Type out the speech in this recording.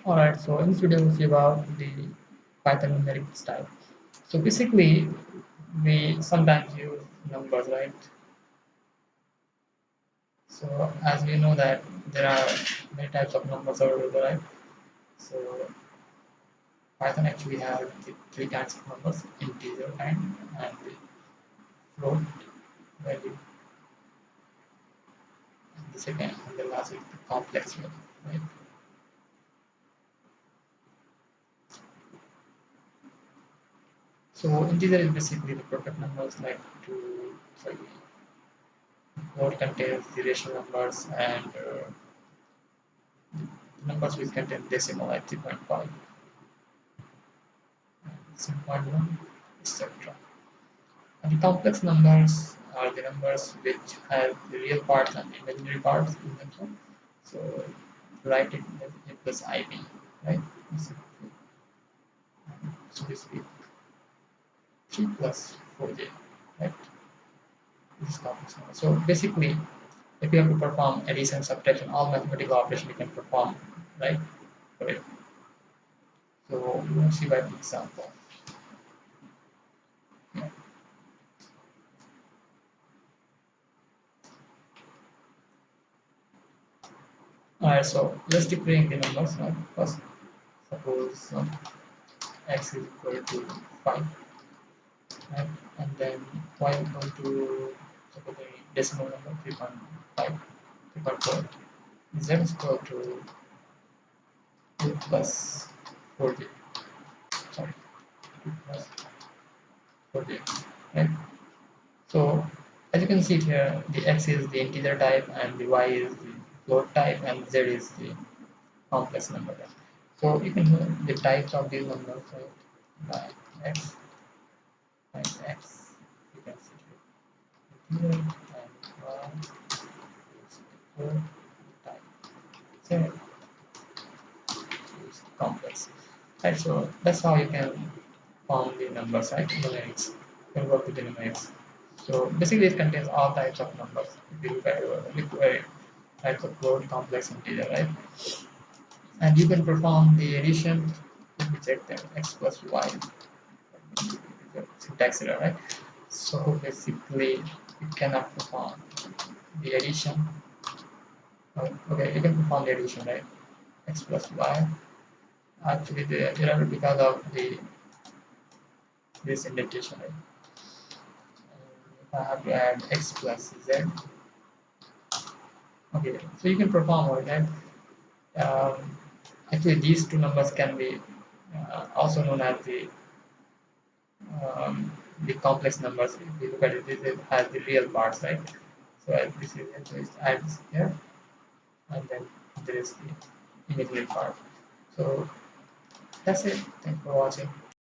Alright, so in this video we'll see about the Python numeric style. So basically we sometimes use numbers, right? So as we know that there are many types of numbers available, right? So Python actually has the three kinds of numbers, integer kind and the float value, and the second and the last is the complex value, right? So integer is basically the perfect numbers like sorry, float contains the rational numbers and numbers which contain decimal like 3.5, 7.1, etc. And the complex numbers are the numbers which have the real parts and imaginary parts in themselves. So write it as a plus ib, right? So this will be 3 plus 4j, right? This is complex number. So basically, if you have to perform addition, subtraction, all mathematical operation you can perform, right? Okay. So we'll see by the example. Yeah. Alright, so let's declare the numbers now. First, suppose x is equal to 5, right? And then y equal to suppose a decimal number 3.5, 3.4. Z is equal to 2 plus 4j, sorry, 2 plus 4j, right? So as you can see here, the x is the integer type and the y is the float type and z is the complex number type. So you can know the types of these numbers, right? By x times x, you can see here integer and y is the float type. Z is complex. Right, so that's how you can form the numbers, right? Numerics. You can work with the numerics. So basically, it contains all types of numbers. If you look at it, types of float, complex, integer, right? And you can perform the addition. Let me check that x plus y syntax error, right? So basically, you cannot perform the addition. Okay, you can perform the addition, right? X plus y. Actually, the error because of the this indentation, right? I have to add x plus z. Okay, so you can perform all that. Um, Actually, these two numbers can be also known as the complex numbers. If you look at it, this has the real parts, right? So this is just add this here, and then there is the imaginary part. So that's it. Thanks for watching.